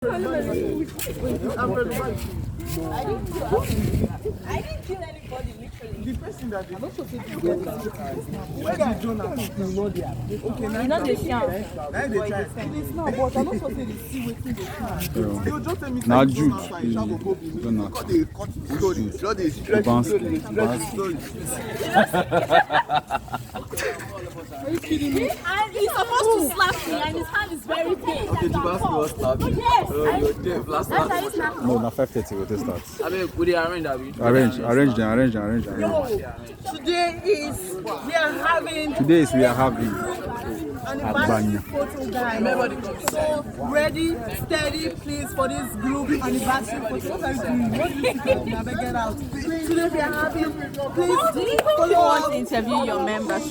I didn't kill anybody, literally. The person that I'm not supposed to do that. where did Jonah is not there. Okay, now Not the chance. they try. It is not, but I'm not supposed to see what they try. You just tell me Now that Jude, Jonah. They cut the story. Just they stretch the story. Are you kidding me? And he's supposed to slap me, and his hand is very big. Okay, the basket was stabbed. Yes. You're deaf. Last That's night. how he snapped me. No, na 5:30 we dey start. I mean, would they arrange that? Arrange them. Today is we are having Today is we are having anniversary Agbanya. photo guys. So ready, steady, please for this group anniversary photo. What are you doing? What do you think? Never get out. Today we are having. Please Do you follow want us. to interview your members?